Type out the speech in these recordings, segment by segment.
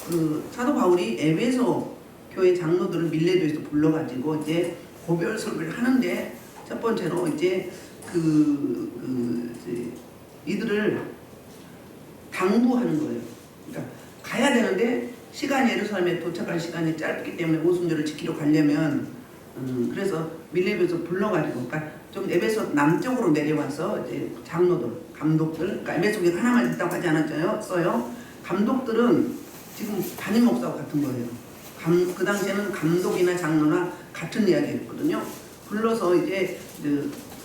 그 사도 바울이 에베소 교회 장로들을 밀레도에서 불러가지고 이제 고별 설교를 하는데 첫 번째로 이제 이들을 당부하는 거예요. 그러니까 가야 되는데 시간이 예루살렘에 도착할 시간이 짧기 때문에 오순절을 지키러 가려면 그래서 밀레도에서 불러가지고 그러니까 좀 에베소 남쪽으로 내려와서 이제 장로들, 감독들, 그러니까 에베소 교회 하나만 있다고 하지 않았어요. 감독들은 지금 담임 목사와 같은 거예요. 그 당시에는 감독이나 장로나 같은 이야기였거든요. 불러서 이제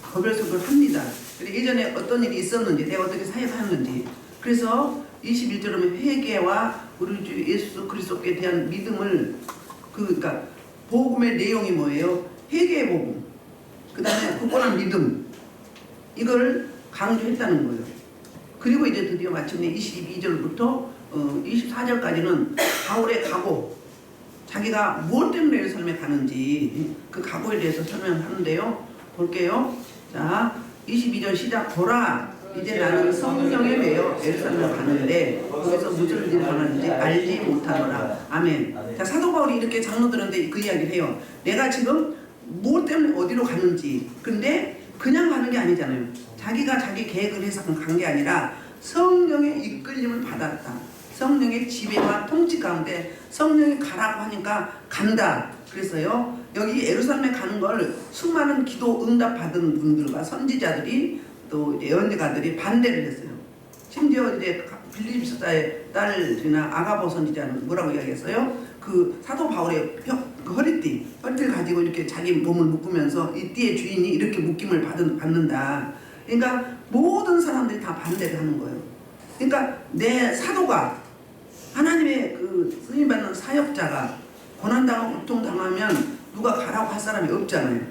거별석을 합니다. 예전에 어떤 일이 있었는지, 내가 어떻게 사역하는지. 그래서 21절에 회개와 우리 주 예수 그리스도께 대한 믿음을 그러니까 복음의 내용이 뭐예요? 회개의 복음. 그 다음에 굳건한 믿음. 이걸 강조했다는 거예요. 그리고 이제 드디어 마침내 22절부터 24절까지는 바울의 각오, 자기가 무엇 때문에 예루살렘에 가는지 그 각오에 대해서 설명하는데요. 볼게요. 자, 22절 시작. 보라, 이제 나는 성령에 매여 예루살렘에 가는데 거기서 무슨 일을 당하는지 알지 못하노라. 아멘. 자, 사도 바울이 이렇게 장로들한테 그 이야기를 해요. 내가 지금 무엇 때문에 어디로 가는지. 근데 그냥 가는 게 아니잖아요. 자기가 자기 계획을 해서 간 게 아니라 성령의 이끌림을 받았다. 성령의 지배와 통치 가운데 성령이 가라고 하니까 간다. 그래서요, 여기 예루살렘에 가는 걸 수많은 기도 응답 받은 분들과 선지자들이 또 예언가들이 반대를 했어요. 심지어 이제 빌립보사의 딸이나 아가보 선지자는 뭐라고 이야기했어요? 그 사도 바울의 그 허리띠를 가지고 이렇게 자기 몸을 묶으면서 이 띠의 주인이 이렇게 묶임을 받는다. 그러니까 모든 사람들이 다 반대를 하는 거예요. 그러니까 내 사도가 하나님의 그 쓰임받는 사역자가 고난당하고 고통당하면 누가 가라고 할 사람이 없잖아요.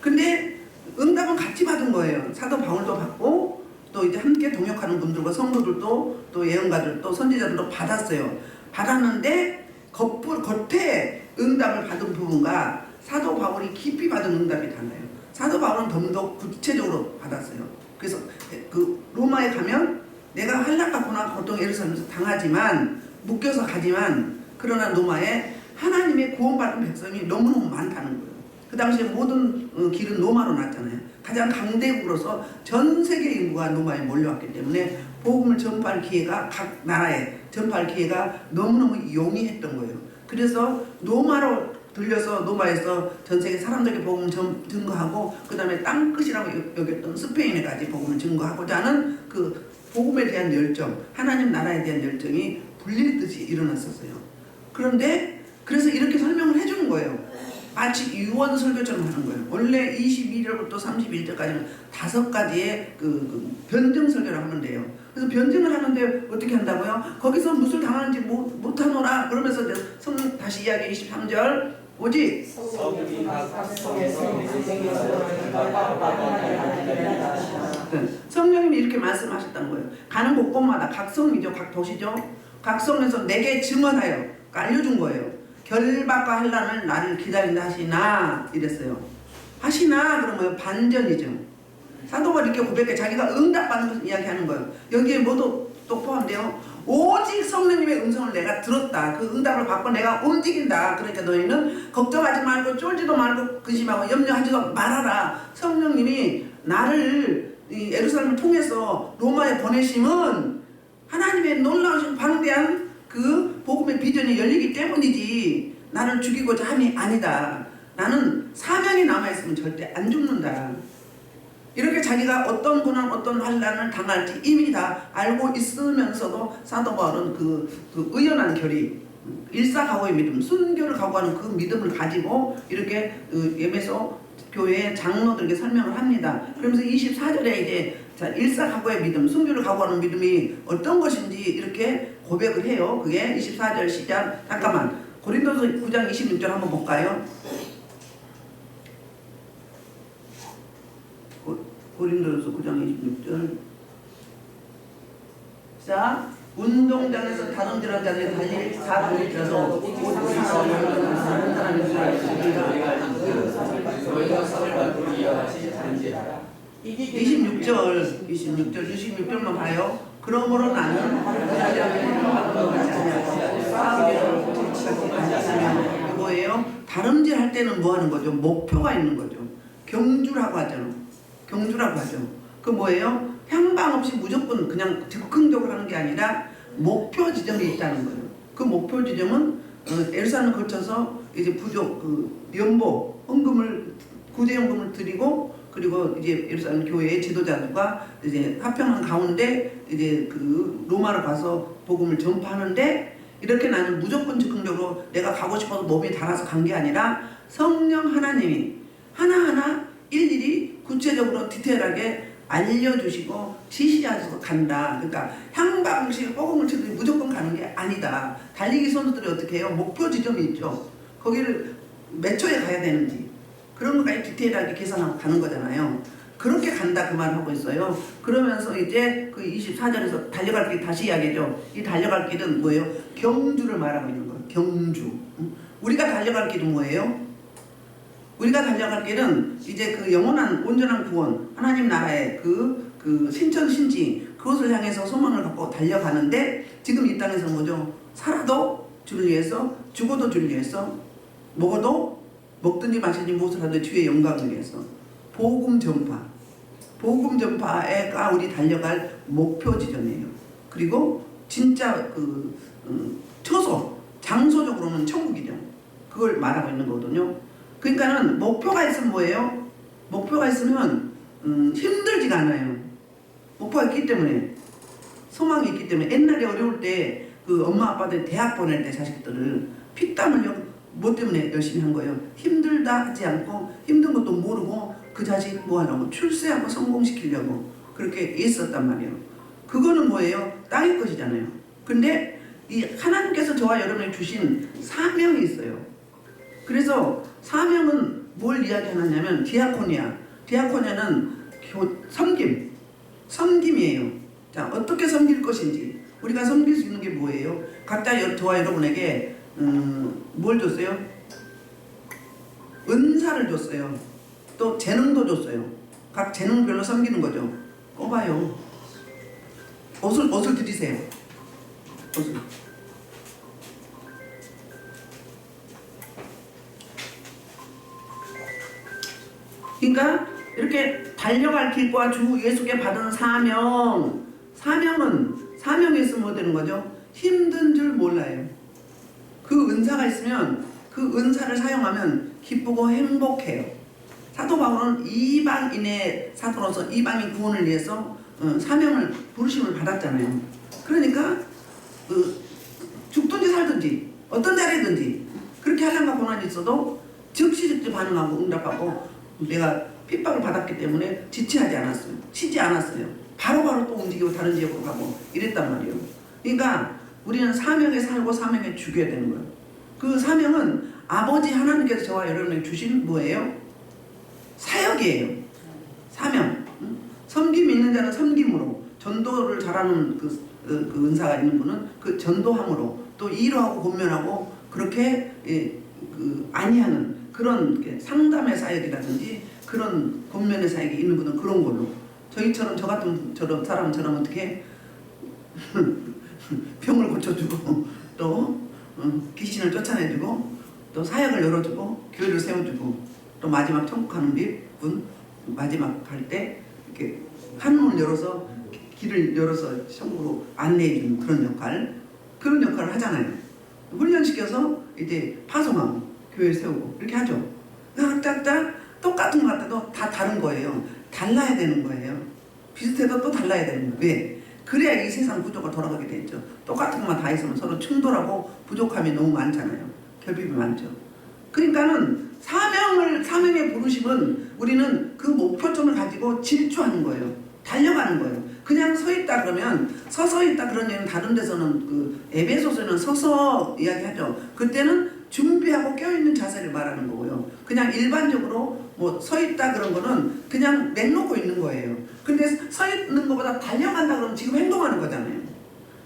근데 응답은 같이 받은 거예요. 사도 바울도 받고 또 이제 함께 동역하는 분들과 성도들도 또 예언가들도 선지자들도 받았어요. 받았는데 겉에 응답을 받은 부분과 사도 바울이 깊이 받은 응답이 달라요. 사도 바울은 좀 더 구체적으로 받았어요. 그래서 그 로마에 가면 내가 한락과 고난 고통 예루살렘에서 당하지만 묶여서 가지만 그러나 로마에 하나님의 구원받은 백성이 너무너무 많다는 거예요. 그 당시에 모든 길은 로마로 났잖아요. 가장 강대국으로서 전 세계 인구가 로마에 몰려왔기 때문에 복음을 전파할 기회가 각 나라에 전파할 기회가 너무너무 용이했던 거예요. 그래서 로마로 들려서 로마에서 전 세계 사람들에게 복음을 증거하고 그 다음에 땅끝이라고 여겼던 스페인에까지 복음을 증거하고자 하는 그 복음에 대한 열정, 하나님 나라에 대한 열정이 불릴듯이 일어났었어요. 그런데 그래서 이렇게 설명을 해주는 거예요. 마치 유언 설교처럼 하는 거예요. 원래 22절부터 31절까지는 5가지의 그 변증 설교를 하면 돼요. 그래서 변증을 하는데 어떻게 한다고요? 거기서 무슨 당하는지 못하노라 그러면서 성령 다시 이야기 23절 오직 성령님이 이렇게 말씀하셨다는 거예요. 가는 곳곳마다 각 성이죠, 각 도시죠. 각 성에서 내게 증언하여 알려준 거예요. 결박과 환난을 나를 기다린다 하시나 이랬어요. 하시나 그러면 반전이죠. 사도가 이렇게 고백해 자기가 응답받는 것을 이야기하는 거예요. 여기에 모두 또 포함돼요. 오직 성령님의 음성을 내가 들었다. 그 응답을 받고 내가 움직인다. 그러니까 너희는 걱정하지 말고 쫄지도 말고 근심하고 염려하지도 말아라. 성령님이 나를 예루살렘을 통해서 로마에 보내심은 하나님의 놀라우신 방대한 그 복음의 비전이 열리기 때문이지 나를 죽이고자 함이 아니다. 나는 사명이 남아있으면 절대 안 죽는다. 이렇게 자기가 어떤 고난 어떤 환난을 당할지 이미 다 알고 있으면서도 사도 바울은 그 의연한 결의, 일사각오의 믿음, 순교를 각오하는 그 믿음을 가지고 이렇게 에베소 교회의 장로들에게 설명을 합니다. 그러면서 24절에 이제 일사각오의 믿음, 순교를 각오하는 믿음이 어떤 것인지 이렇게 고백을 해요. 그게 24절 시작. 잠깐만, 고린도서 9장 26절 한번 볼까요? 고린도서 9장 26절. 자, 운동장에서 다름질한 자들이 달릴 사람일지라도 오직 다른 사람이 수고하시리라. 26절만 봐요. 그러므로 나는 번째는 뭐 하는 거죠? 목표가 있는 거죠. 경주라고 하죠. 경주라고 하죠. 그 뭐예요? 향방 없이 무조건 그냥 즉흥적으로 하는 게 아니라 목표 지점이 있다는 거예요. 그 목표 지점은 예루살렘을 거쳐서 이제 부족 연보 헌금을 구제 헌금을 드리고 그리고 이제 예루살렘 교회의 지도자들과 이제 합평한 가운데 이제 그 로마로 가서 복음을 전파하는데 이렇게 나는 무조건 즉흥적으로 내가 가고 싶어서 몸이 닳아서 간 게 아니라 성령 하나님이 하나하나 일일이 구체적으로 디테일하게 알려주시고 지시하셔서 간다. 그러니까 향방식 복음을 치듯이 무조건 가는 게 아니다. 달리기 선수들이 어떻게 해요? 목표 지점이 있죠. 거기를 몇 초에 가야 되는지 그런 것까지 디테일하게 계산하고 가는 거잖아요. 그렇게 간다 그 말을 하고 있어요. 그러면서 이제 그 24절에서 달려갈 길 다시 이야기죠. 이 달려갈 길은 뭐예요? 경주를 말하고 있는 거예요. 경주. 우리가 달려갈 길은 뭐예요? 우리가 달려갈 길은 이제 그 영원한 온전한 구원 하나님 나라의 그 신천 신지 그것을 향해서 소망을 갖고 달려가는데 지금 이 땅에서 뭐죠? 살아도 주를 위해서 죽어도 주를 위해서 먹어도 먹든지 마시든지 무엇을 하든 주의 영광을 위해서 복음 전파가 우리 달려갈 목표 지점이에요. 그리고 진짜 처소 장소적으로는 천국이죠. 그걸 말하고 있는 거거든요. 그러니까는 목표가 있으면 뭐예요? 목표가 있으면 힘들지가 않아요. 목표가 있기 때문에 소망이 있기 때문에 옛날에 어려울 때 그 엄마 아빠들 대학 보낼 때 자식들을 피땀 흘려 뭐 때문에 열심히 한 거예요? 힘들다 하지 않고 힘든 것도 모르고 그 자식 뭐 하려고 출세하고 성공시키려고 그렇게 애썼단 말이에요. 그거는 뭐예요? 땅의 것이잖아요. 근데 이 하나님께서 저와 여러분에게 주신 사명이 있어요. 그래서 사명은 뭘 이야기하느냐면 디아코니아는 섬김이에요. 자, 어떻게 섬길 것인지 우리가 섬길 수 있는 게 뭐예요? 각자 저와 여러분에게 뭘 줬어요? 은사를 줬어요. 또 재능도 줬어요. 각 재능별로 섬기는 거죠. 꼽아요. 옷을 드리세요. 옷을. 그러니까 이렇게 달려갈 길과 주 예수께 받은 사명이 있으면 뭐 되는 거죠? 힘든 줄 몰라요. 그 은사가 있으면 그 은사를 사용하면 기쁘고 행복해요. 사도 바울은 이방인의 사도로서 이방인 구원을 위해서 사명을 부르심을 받았잖아요. 그러니까 죽든지 살든지 어떤 자리든지 그렇게 하려는 고난이 있어도 즉시 반응하고 응답하고 내가 핍박을 받았기 때문에 지체하지 않았어요. 쉬지 않았어요. 바로바로 또 움직이고 다른 지역으로 가고 이랬단 말이에요. 그러니까 우리는 사명에 살고 사명에 죽여야 되는 거예요. 그 사명은 아버지 하나님께서 저와 여러분에게 주신 뭐예요? 사역이에요. 사명. 섬김이 있는 자는 섬김으로, 전도를 잘하는 그 은사가 있는 분은 그 전도함으로, 또 이로하고 권면하고 그렇게 안위하는 그런 상담의 사역이라든지 그런 권면의 사역이 있는 분은 그런 걸로, 저희처럼 저 같은 사람처럼 어떻게 병을 고쳐주고 또 귀신을 쫓아내주고 또 사역을 열어주고 교회를 세워주고 또 마지막 천국 가는 분 마지막 갈 때 이렇게 한문을 열어서 길을 열어서 천국으로 안내해주는 그런 역할을 하잖아요. 훈련시켜서 이제 파송하고 교회 세우고 이렇게 하죠. 각자 똑같은 것 같아도 다 다른 거예요. 달라야 되는 거예요. 비슷해도 또 달라야 되는 거예요. 왜? 그래야 이 세상 구조가 돌아가게 되죠. 똑같은 것만 다 있으면 서로 충돌하고 부족함이 너무 많잖아요. 결핍이 많죠. 그러니까는 사명의 부르심은 우리는 그 목표점을 가지고 질주하는 거예요. 달려가는 거예요. 그냥 서 있다 그러면 서서 있다 그런 얘기는 다른 데서는 그 에베소서는 서서 이야기하죠. 그때는 준비하고 껴있는 자세를 말하는 거고요. 그냥 일반적으로 뭐 서 있다 그런 거는 그냥 내놓고 있는 거예요. 근데 서 있는 것보다 달려간다 그러면 지금 행동하는 거잖아요.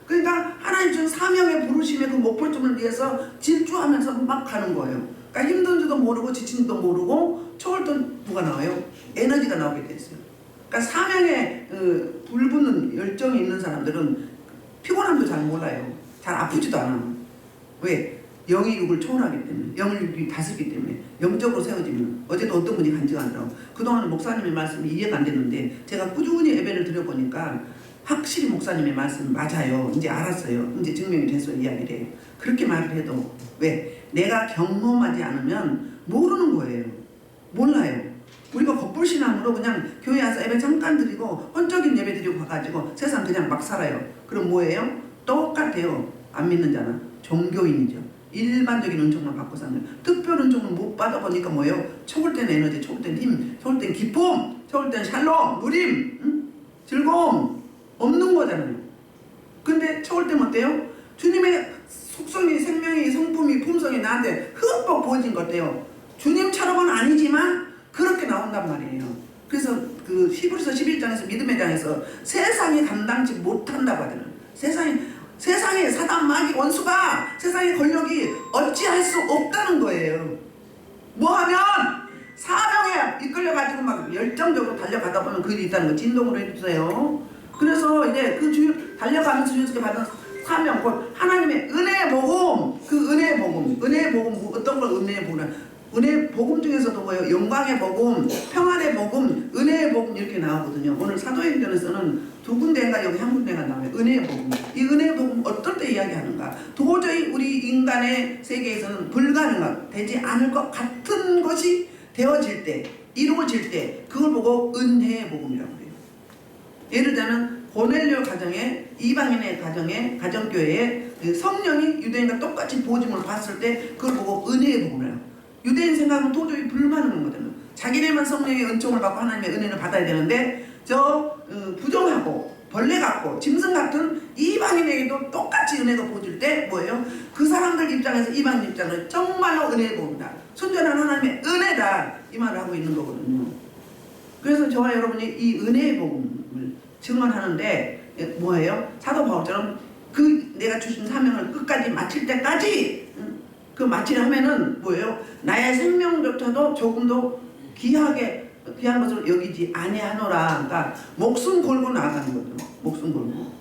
그러니까 하나님 준 사명의 부르심의 그 목표점을 위해서 질주하면서 막 가는 거예요. 그러니까 힘든지도 모르고 지친지도 모르고 초월던 뭐가 나와요? 에너지가 나오게 돼 있어요. 그러니까 사명에 불붙는 열정이 있는 사람들은 피곤함도 잘 몰라요. 잘 아프지도 않아. 왜? 영이 육을 초월하기 때문에, 영을 육이 다스리기 때문에 영적으로 세워지면, 어제도 어떤 분이 간증하더라고. 그동안은 목사님의 말씀이 이해가 안 됐는데 제가 꾸준히 예배를 드려보니까 확실히 목사님의 말씀 맞아요. 이제 알았어요. 이제 증명이 됐어요. 이야기를. 그렇게 말을 해도 왜? 내가 경험하지 않으면 모르는 거예요. 몰라요. 우리가 겉불신앙으로 그냥 교회 와서 예배 잠깐 드리고 헌적인 예배 드리고 가가지고 세상 그냥 막 살아요. 그럼 뭐예요? 똑같아요. 안 믿는 자는 종교인이죠. 일반적인 은총만 받고 사는 거예요. 특별 은총을 못 받아보니까 뭐예요? 초월 때는 에너지, 초월 때는 힘, 초월 때는 기쁨, 초월 때는 샬롬, 누림, 즐거움 없는 거잖아요. 근데 초월 때는 어때요? 주님의 속성이, 생명이, 성품이, 품성이 나한테 흠뻑 부어진 것 같아요. 주님처럼은 아니지만 그렇게 나온단 말이에요. 그래서 그 히브리서 11장에서 믿음의 장에서 세상이 감당치 못한다고 하잖아요. 세상에 사단 마귀 원수가, 세상의 권력이 어찌할 수 없다는 거예요. 뭐하면 사명에 이끌려가지고 막 열정적으로 달려가다 보면 그게 있다는 거 진동으로 해주세요. 그래서 이제 그 달려가면서 주님께 받은 사명, 곧 하나님의 은혜의 복음, 그 은혜의 복음, 어떤 걸 은혜의 복음? 은혜의 복음 중에서도 뭐예요? 영광의 복음, 평안의 복음, 은혜의 복음 이렇게 나오거든요. 오늘 사도행전에서는 두 군데인가 여기 한 군데가 나와요. 은혜의 복음. 이 은혜의 복음 어떨 때 이야기하는가? 도저히 우리 인간의 세계에서는 불가능한, 되지 않을 것 같은 것이 되어질 때, 이루어질 때 그걸 보고 은혜의 복음이라고 해요. 예를 들면 고넬료 가정에, 이방인의 가정에, 가정교회에 성령이 유대인과 똑같이 부어짐을 봤을 때 그걸 보고 은혜의 복음을 해요. 유대인 생각은 도저히 불가능한 거잖아요. 자기네만 성령의 은총을 받고 하나님의 은혜를 받아야 되는데 부정하고 벌레 같고 짐승 같은 이방인에게도 똑같이 은혜가 부어질 때 뭐예요? 그 사람들 입장에서, 이방인 입장은 정말로 은혜의 복음이다, 순전한 하나님의 은혜다, 이 말을 하고 있는 거거든요. 그래서 저와 여러분이 이 은혜의 복음을 증언하는데 뭐예요? 사도 바울처럼 그 내가 주신 사명을 끝까지 마칠 때까지 그 마치려 하면은 뭐예요? 나의 생명조차도 조금도 귀한 것을 여기지 아니하노라. 그러니까 목숨 걸고 나아가는 거죠. 목숨 걸고.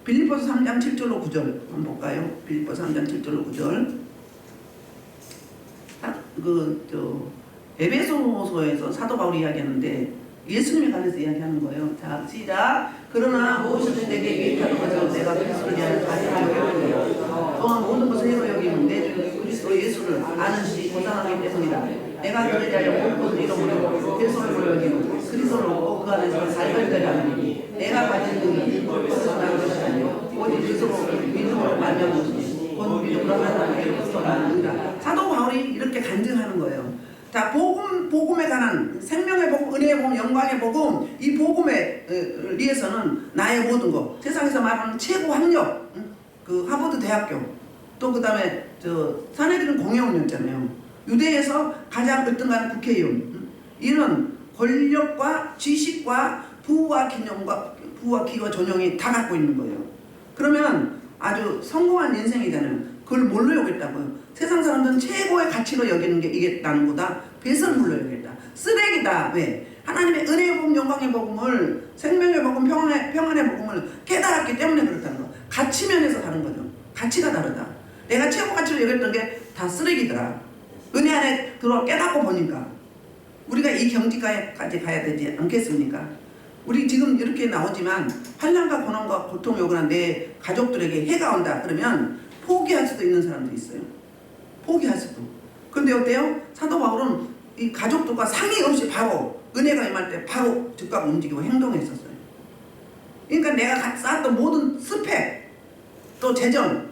빌립보서 3장 7절로 9절 한번 볼까요? 빌립보서 3장 7절로 9절. 에베소서에서 사도 바울이 이야기하는데 예수님에 관해서 이야기하는 거예요. 자, 시작. 그러나 무엇이든 내게 유익하는 것을 내가 그리스도를 위하여 가지하려 여기며 또한 모든 것을 해로 여기면 내 주 그리스도 예수를 아는 시 고상하기 때문이다. 내가 그를 위하여 모든 이름으로 그리스도를 여기고 그리스도를 얻고 그 안에서 살기를 하느니 내가 가진 것은 것으로 나는 것이 아니요 오직 그리스도로 믿음으로 말미암은 것이니 곧 믿음으로 하나님께로부터 나는 의라. 사도 바울이 이렇게 간증하는 거예요. 자, 복음에 관한 생명의 복음, 은혜의 복음, 영광의 복음, 이 복음에 위해서는 나의 모든 것, 세상에서 말하는 최고 학력, 그 하버드 대학교, 또 그 다음에 사내들은 공회원이었잖아요. 유대에서 가장 으뜸가는 국회의원, 이런 권력과 지식과 부와 기와 존영이 다 갖고 있는 거예요. 그러면 아주 성공한 인생이잖아요. 그걸 뭘로 여겼다고요? 세상 사람들은 최고의 가치로 여기는 게 이게 나는 거다. 배설물로 여기겠다. 쓰레기다. 왜? 하나님의 은혜의 복음, 영광의 복음을, 생명의 복음, 평안의 복음을 깨달았기 때문에 그렇다는 거. 가치 면에서 다른 거죠. 가치가 다르다. 내가 최고 가치로 여겼던 게 다 쓰레기더라. 은혜 안에 들어와 깨닫고 보니까 우리가 이 경지까지 가야 되지 않겠습니까? 우리 지금 이렇게 나오지만 환난과 고난과 고통 요구나 내 가족들에게 해가 온다 그러면 포기할 수도 있는 사람도 있어요. 포기할 수도. 근데 어때요? 사도 바울은 이 가족들과 상의 없이 바로 은혜가 임할 때 바로 즉각 움직이고 행동했었어요. 그러니까 내가 쌓았던 모든 스펙, 또 재정,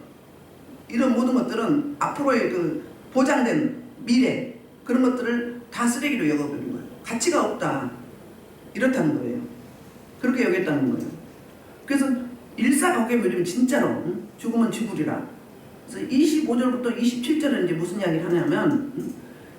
이런 모든 것들은 앞으로의 그 보장된 미래, 그런 것들을 다 쓰레기로 여겨버린 거예요. 가치가 없다. 이렇다는 거예요. 그렇게 여겼다는 거예요. 그래서 일사각오면 진짜로 죽으면 죽으리라. 그래서 25절부터 27절은 이제 무슨 이야기를 하냐면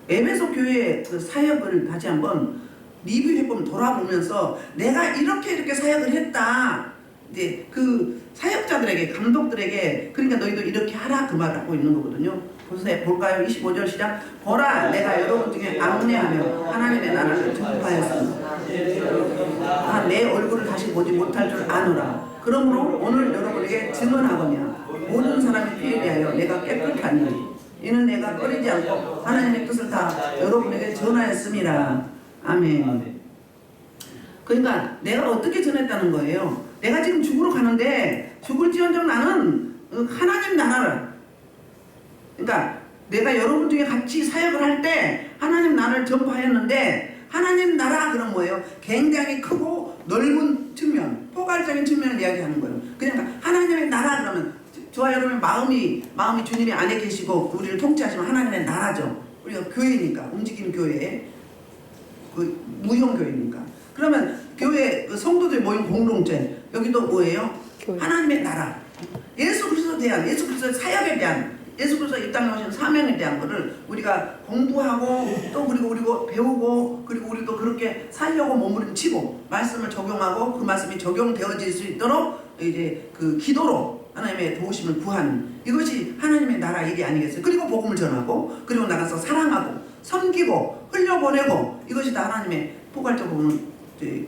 에베소 교회의 그 사역을 다시 한번 리뷰해보면 돌아보면서 내가 이렇게 사역을 했다. 이제 그 사역자들에게, 감독들에게, 그러니까 너희도 이렇게 하라 그 말을 하고 있는 거거든요. 보세요. 볼까요? 25절 시작. 보라, 내가 여러분 중에 암내하며 하나님의 나라를 증거하였습니다. 내 얼굴을 다시 보지 못할 줄 아노라. 그러므로 오늘 여러분에게 증언하거냐 모든 사람이 피해 대하여 내가 깨끗하니 이는 내가 꺼리지 않고 하나님의 뜻을 다 여러분에게 전하였습니다. 아멘. 그러니까 내가 어떻게 전했다는 거예요. 내가 지금 죽으러 가는데 죽을지언정 나는 하나님 나라를, 그러니까 내가 여러분 중에 같이 사역을 할 때 하나님 나라를 전파하였는데, 하나님 나라 그런 뭐예요? 굉장히 크고 넓은 측면, 포괄적인 측면을 이야기하는 거예요. 그러니까 하나님의 나라 그러면 저와 여러분의 마음이 주님의 안에 계시고 우리를 통치하시면 하나님의 나라죠. 우리가 교회니까, 움직이는 교회, 그 무형 교회니까. 그러면 교회 그 성도들 모인 공동체, 여기도 뭐예요? 교회. 하나님의 나라, 예수 그리스도에 대한, 예수 그리스도의 사역에 대한, 예수 그리스도 이 땅에 오신 사명에 대한 거를 우리가 공부하고 또 그리고 배우고, 그리고 우리도 그렇게 살려고 몸부림치고 말씀을 적용하고 그 말씀이 적용되어질 수 있도록 이제 그 기도로 하나님의 도우심을 구하는, 이것이 하나님의 나라 일이 아니겠어요? 그리고 복음을 전하고, 그리고 나가서 사랑하고 섬기고 흘려보내고, 이것이 다 하나님의 포괄적으로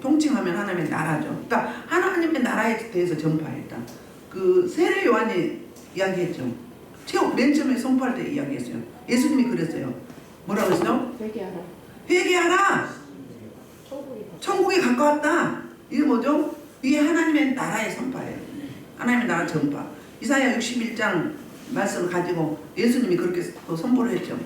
통칭하면 하나님의 나라죠. 그러니까 하나님의 나라에 대해서 전파했다. 그 세례 요한이 이야기했죠. 맨 처음에 선포할 때 이야기했어요. 예수님이 그랬어요. 뭐라고 했어요? 회개하라. 회개하라. 천국이 가까웠다. 이게 뭐죠? 이게 하나님의 나라의 선파예요. 하나님의 나라 전파. 이사야 61장 말씀을 가지고 예수님이 그렇게 또 선포를 했죠.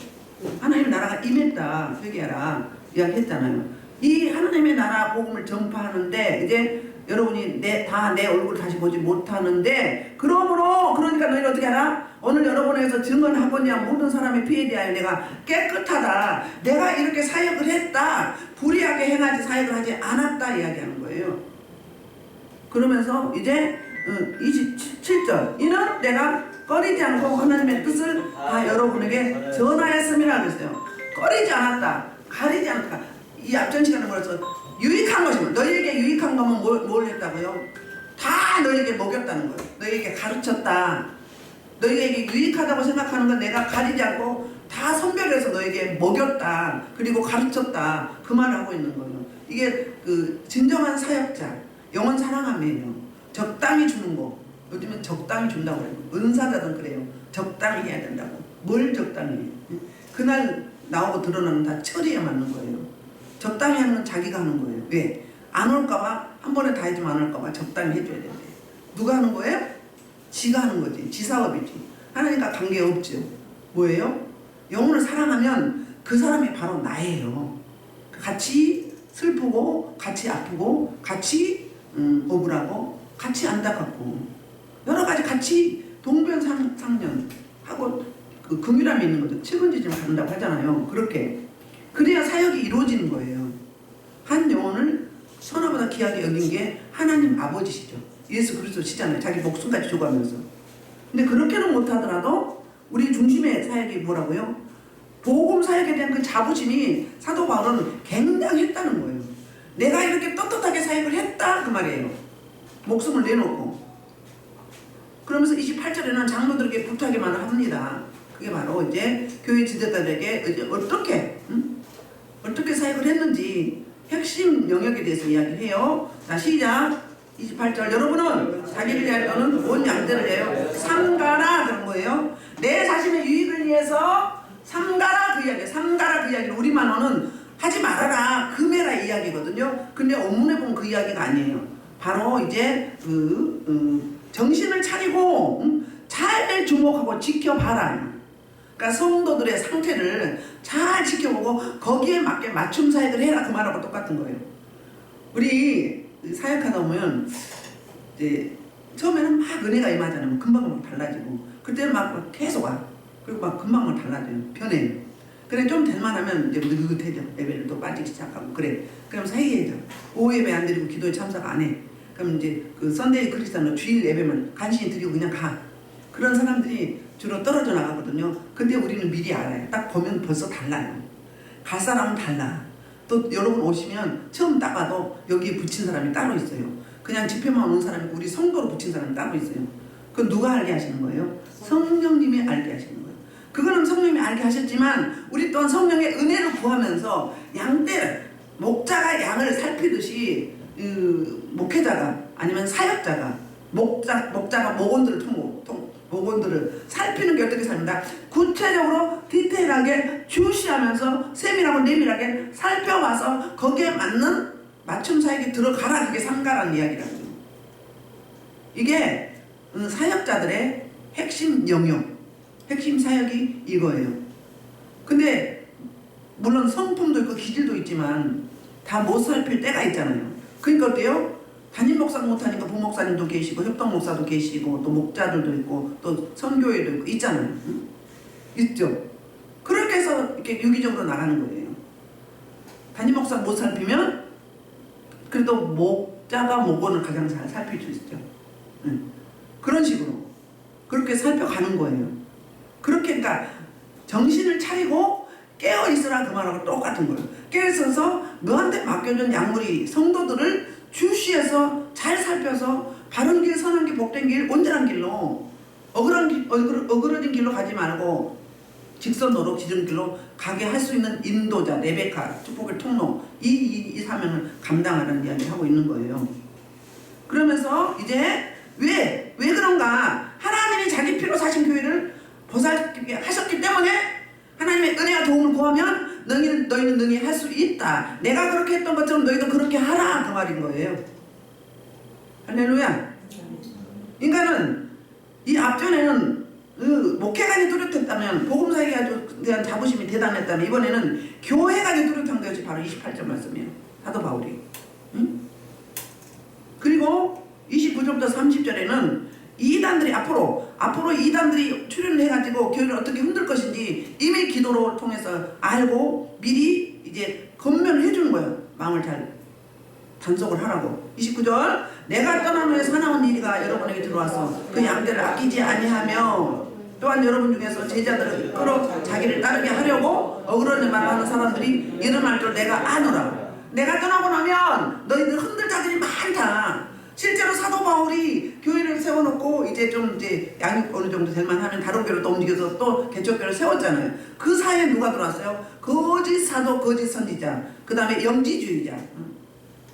하나님의 나라가 임했다. 회개하라. 이야기했잖아요. 이 하나님의 나라 복음을 전파하는데 이제 여러분이 다 내 얼굴을 다시 보지 못하는데, 그러니까 너희는 어떻게 하라? 오늘 여러분에게서 증언하거냐 모든 사람의 피에 대하여 내가 깨끗하다. 내가 이렇게 사역을 했다. 불의하게 행하지 사역을 하지 않았다 이야기하는 거예요. 그러면서 이제 27절, 이는 내가 꺼리지 않고 하나님의 뜻을 다 여러분에게 전하였음이라 그랬어요. 꺼리지 않았다. 가리지 않았다. 이 앞전 시간에 뭐랬어? 유익한 것이면, 너희에게 유익한 거면 뭘 했다고요? 다 너희에게 먹였다는 거예요. 너희에게 가르쳤다. 너희에게 유익하다고 생각하는 건 내가 가리지 않고 다 선별해서 너희에게 먹였다. 그리고 가르쳤다. 그 말을 하고 있는 거예요. 이게 그 진정한 사역자, 영원 사랑함이에요. 적당히 주는 거. 요즘은 적당히 준다고 그래요. 은사자든 그래요. 적당히 해야 된다고. 뭘 적당히 해? 그날 나오고 드러나는 다 처리에 맞는 거예요. 적당히 하는 건 자기가 하는 거예요. 왜? 안 올까봐, 한 번에 다 해주면 안 올까봐 적당히 해줘야 된대. 누가 하는 거예요? 지가 하는 거지. 지 사업이지. 하나님과 관계없죠. 뭐예요? 영혼을 사랑하면 그 사람이 바로 나예요. 같이 슬프고, 같이 아프고, 같이 억울하고, 같이 안타깝고, 여러 가지 같이 동변상련 하고 그 긍휼함이 있는 거죠. 책임지지 않는다고 하잖아요. 그렇게. 그래야 사역이 이루어지는 거예요. 한 영혼을 선화보다 귀하게 여긴 게 하나님 아버지시죠. 예수 그리스도시잖아요. 자기 목숨까지 줘가면서. 근데 그렇게는 못하더라도 우리 중심의 사역이 뭐라고요? 복음 사역에 대한 그 자부심이 사도 바울은 굉장했다는 거예요. 내가 이렇게 떳떳하게 사역을 했다 그 말이에요. 목숨을 내놓고. 그러면서 28절에는 장로들에게 부탁하기만 합니다. 그게 바로 이제 교회 지도자들에게 이제 어떻게 사역을 했는지 핵심 영역에 대해서 이야기해요. 자, 시작. 28절. 여러분은 자기를 위하여 또는 온 양들을 위하여 삼가라 그런 거예요. 내 자신의 유익을 위해서 삼가라 그 이야기. 삼가라 그 이야기를 우리만어는 하지 말아라, 금해라 이야기거든요. 근데 원문에 보면 그 이야기가 아니에요. 바로 이제 정신을 차리고 잘 주목하고 지켜봐라. 그러니까 성도들의 상태를 잘 지켜보고 거기에 맞게 맞춤 사역을 해라 그 말하고 똑같은 거예요. 우리 사역하다 보면 이제 처음에는 막 은혜가 임하잖아요. 금방 달라지고, 그때는 막 계속 와. 그리고 막 금방 달라져요. 변해요. 그래 좀 될만하면 이제 느긋해져. 예배를 또 빠지기 시작하고 그래. 그러면서 회의해져. 오후 예배 안 드리고 기도에 참석 안 해. 그럼 이제 그 선데이 크리스찬으로 주일 예배만 간신히 드리고 그냥 가. 그런 사람들이 주로 떨어져 나가거든요. 근데 우리는 미리 알아요. 딱 보면 벌써 달라요. 갈 사람은 달라. 또 여러분 오시면 처음 딱 봐도 여기에 붙인 사람이 따로 있어요. 그냥 집회만 온 사람이 우리 성도로 붙인 사람이 따로 있어요. 그건 누가 알게 하시는 거예요? 성령님이 알게 하시는 거예요. 그거는 성령님이 알게 하셨지만 우리 또한 성령의 은혜를 구하면서 양떼를, 목자가 양을 살피듯이 목회자가 아니면 사역자가 목자가 목원들을 복원들을 살피는 게 어떻게 살린다? 구체적으로 디테일하게 주시하면서 세밀하고 내밀하게 살펴봐서 거기에 맞는 맞춤 사역에 들어가라. 그게 삼가라는 이야기라고. 이게 사역자들의 핵심 영역, 핵심 사역이 이거예요. 근데 물론 성품도 있고 기질도 있지만 다 못 살필 때가 있잖아요. 그러니까 어때요? 담임 목사 못하니까 부목사님도 계시고 협동 목사도 계시고 또 목자들도 있고 또 선교회도 있고 있잖아요. 응? 있죠. 그렇게 해서 이렇게 유기적으로 나가는 거예요. 담임 목사 못 살피면 그래도 목자가 목원을 가장 잘 살필 수 있죠. 응. 그런 식으로 그렇게 살펴가는 거예요. 그렇게 그러니까 정신을 차리고 깨어있으라 그 말하고 똑같은 거예요. 깨어있어서 너한테 맡겨준 약물이 성도들을 주시해서 잘 살펴서 바른 길, 선한 길, 복된 길, 온전한 길로 어그러진 길로 가지 말고 직선으로 지름길로 가게 할 수 있는 인도자, 레베카, 축복의 통로 이 사명을 감당하라는 이야기를 하고 있는 거예요. 그러면서 이제 왜 그런가? 하나님이 자기 피로 사신 교회를 보살피게 하셨기 때문에 하나님의 은혜와 도움을 구하면 너희는 능히 할 수 있다. 내가 그렇게 했던 것처럼 너희도 그렇게 하라. 그 말인 거예요. 할렐루야. 인간은 이 앞전에는 목회관이 뚜렷했다면 복음사역에 대한 자부심이 대단했다면 이번에는 교회관이 뚜렷한 것이 바로 28절 말씀이에요. 사도 바울이. 응? 그리고 29절부터 30절에는 이단들이 앞으로 이단들이 출현을 해가지고 교회를 어떻게 흔들 것인지 이미 기도를 통해서 알고 미리 이제 건면을 해주는 거예요. 마음을 잘 단속을 하라고. 29절 내가 떠난 후에 사나운 일이가 여러분에게 들어와서 그 양떼를 아끼지 아니하며 또한 여러분 중에서 제자들을 끌어 자기를 따르게 하려고 어그러진 말을 하는 사람들이 일어날 줄 내가 아노라. 내가 떠나고 나면 너희들 흔들 자들이 많다. 실제로 사도 바울이 교회를 세워놓고 이제 양육 어느 정도 될만하면 다른 교회로 또 움직여서 또 개척교회를 세웠잖아요. 그 사이에 누가 들어왔어요? 거짓 사도, 거짓 선지자, 그 다음에 영지주의자,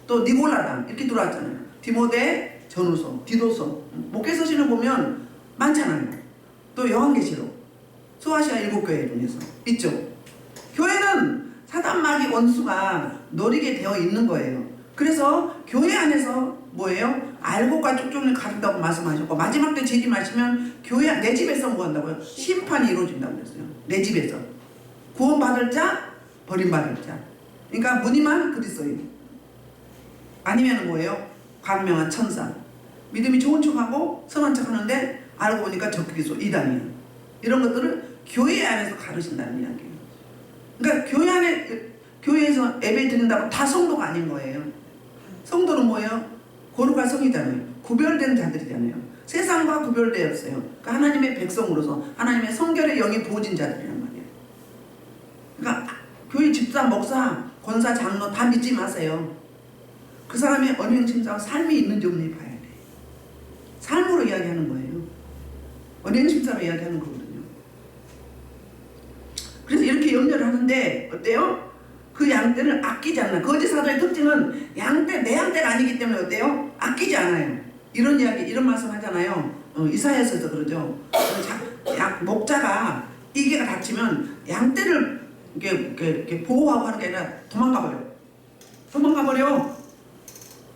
또 니골라당 이렇게 들어왔잖아요. 디모데, 전후서, 디도서, 목회서신을 보면 많잖아요. 또 요한계시록, 소아시아 7교회 중에서 있죠. 교회는 사단 마귀 원수가 노리게 되어 있는 거예요. 그래서 교회 안에서 뭐예요? 알곡과 쭉쭉을 가른다고 말씀하셨고 마지막 때 재림하시면 교회 내 집에서 뭐 한다고요? 심판이 이루어진다고 그랬어요. 내 집에서 구원받을 자, 버림받을 자. 그러니까 무늬만 그리스도인 아니면 뭐예요? 광명한 천사. 믿음이 좋은 척하고 선한 척하는데 알고 보니까 적그리스도 이단이에요. 이런 것들을 교회 안에서 가르친다는 이야기예요. 그러니까 교회에서 예배 드린다고 다 성도가 아닌 거예요. 성도는 뭐예요? 거룩한 성이잖아요. 구별된 자들이잖아요. 세상과 구별되었어요. 그러니까 하나님의 백성으로서 하나님의 성결의 영이 부어진 자들이란 말이에요. 그러니까 교회 집사, 목사, 권사, 장로 다 믿지 마세요. 그 사람의 언행심사와 삶이 있는지 없는지 봐야 돼. 삶으로 이야기하는 거예요. 언행심사로 이야기하는 거거든요. 그래서 이렇게 염려를 하는데 어때요? 그 양떼를 아끼지 않나. 거짓 사도의 특징은 내 양떼가 아니기 때문에 어때요? 아끼지 않아요. 이런 이야기, 이런 말씀 하잖아요. 이사야서도 그러죠. 목자가 이개가 닥치면 양떼를 이렇게 보호하고 하는 게 아니라 도망가 버려.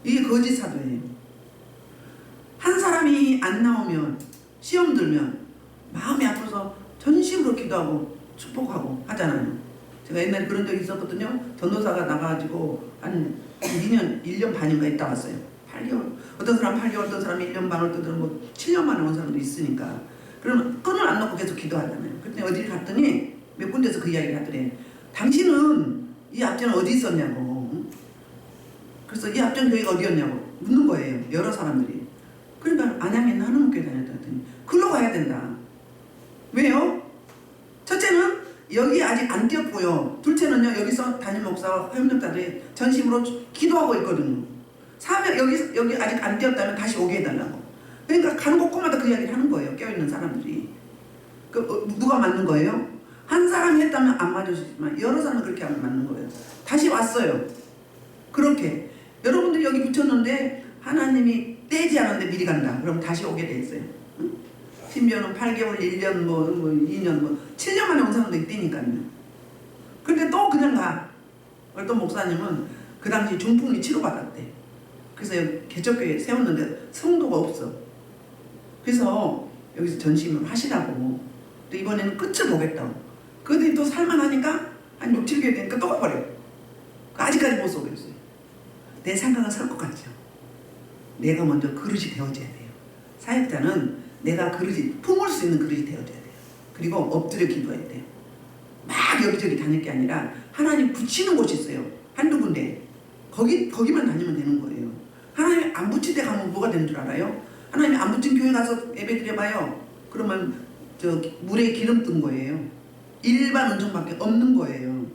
이게 거짓 사도예요. 한 사람이 안 나오면 시험 들면 마음이 아파서 전심으로 기도하고 축복하고 하잖아요. 제가 옛날에 그런 적이 있었거든요. 전도사가 나가가지고 한 1년 반인가 있다 왔어요. 8개월. 어떤 사람 8개월, 어떤 사람이 1년 반, 어떤 사람은 뭐 7년 만에 온 사람도 있으니까. 그러면 끈을 안 놓고 계속 기도하잖아요. 그때 어디를 갔더니 몇 군데서 그 이야기를 하더래. 당신은 이 앞전에 어디 있었냐고. 그래서 이 앞전 교회가 어디였냐고 묻는 거예요. 여러 사람들이. 그러니까 안양에 있는 하나님교회 다녔다 했더니 글로 가야 된다. 왜요? 첫째는 여기 아직 안 뛰었고요. 둘째는요, 여기서 담임 목사와 협력자들이 전심으로 기도하고 있거든요. 여기 아직 안 뛰었다면 다시 오게 해달라고. 그러니까 가는 곳곳마다 그 이야기를 하는 거예요. 껴있는 사람들이. 누가 맞는 거예요? 한 사람이 했다면 안 맞을 수 있지만 여러 사람은 그렇게 안 맞는 거예요. 다시 왔어요. 그렇게 여러분들이 여기 붙였는데 하나님이 떼지 않았는데 미리 간다. 그럼 다시 오게 돼 있어요. 응? 심지어는 8개월, 1년, 뭐 2년, 뭐 7년 만에 온 사람도 있다니까요. 근데 또 그냥 가. 어떤 목사님은 그 당시 중풍이 치료받았대. 그래서 개척교회 세웠는데 성도가 없어. 그래서 여기서 전심을 하시라고. 또 이번에는 끝을 보겠다고. 그들이 또 살만하니까 한 6, 7개월 되니까 또 가버려. 아직까지 못 속였어요. 내 생각은 설 것 같죠. 내가 먼저 그릇이 되어져야 돼요. 사역자는 내가 그릇이, 품을 수 있는 그릇이 되어져야 돼요. 그리고 엎드려 기도해야 돼요. 막 여기저기 다닐 게 아니라 하나님 붙이는 곳이 있어요. 한두 군데. 거기만 다니면 되는 거예요. 하나님 안 붙일 때 가면 뭐가 되는 줄 알아요? 하나님 안 붙인 교회 가서 예배 드려봐요. 그러면 물에 기름 뜬 거예요. 일반 은총밖에 없는 거예요.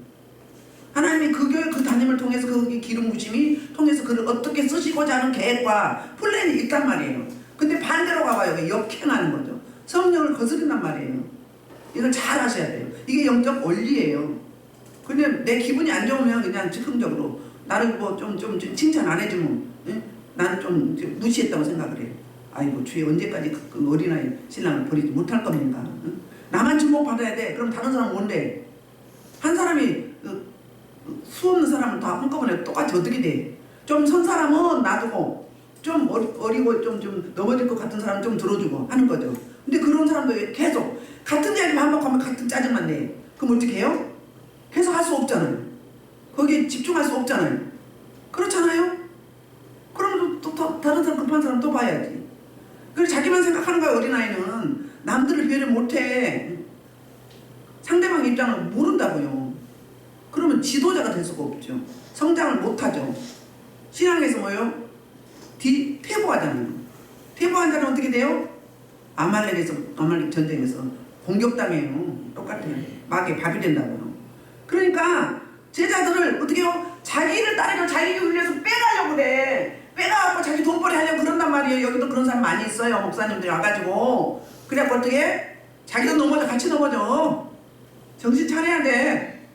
하나님이 그 교회 그 담임을 통해서 그 기름 부심이 통해서 그를 어떻게 쓰시고자 하는 계획과 플랜이 있단 말이에요. 근데 반대로 가봐요. 역행하는 거죠. 성령을 거스른단 말이에요. 이걸 잘 하셔야 돼요. 이게 영적 원리예요. 근데 내 기분이 안 좋으면 그냥 즉흥적으로 나를 뭐 좀 칭찬 안 해주면 나는 좀 무시했다고 생각을 해요. 아이고 주여 언제까지 그 어린아이 신랑을 버리지 못할 겁니까? 나만 주목받아야 돼. 그럼 다른 사람은 뭔데? 한 사람이 수 없는 사람은 다 한꺼번에 똑같이 어떻게 돼? 좀 선 사람은 놔두고 좀 어리고 좀 넘어질 것 같은 사람은 좀 들어주고 하는 거죠. 근데 그런 사람도 계속 같은 이야기 반복하면 같은 짜증만 내. 그럼 어떻게 해요? 계속 할 수 없잖아요. 거기에 집중할 수 없잖아요. 그렇잖아요? 그러면 또 다른 사람 급한 사람 또 봐야지. 그래서 자기만 생각하는 거야. 어린아이는 남들을 배려 못해. 상대방 입장을 모른다고요. 그러면 지도자가 될 수가 없죠. 성장을 못하죠. 신앙에서 뭐예요? 퇴보하잖아요. 퇴보한 자는 어떻게 돼요? 아말렉 전쟁에서 공격당해요. 똑같아요. 막에 밥이 된다고요. 그러니까 제자들을 어떻게 해요? 자기를 따르려 자기 위해서 빼가려고 그래. 빼가갖고 자기 돈벌이 하려고 그런단 말이에요. 여기도 그런 사람 많이 있어요. 목사님들이 와가지고. 그래갖고 어떻게 해? 자기도 넘어져. 같이 넘어져. 정신 차려야 돼.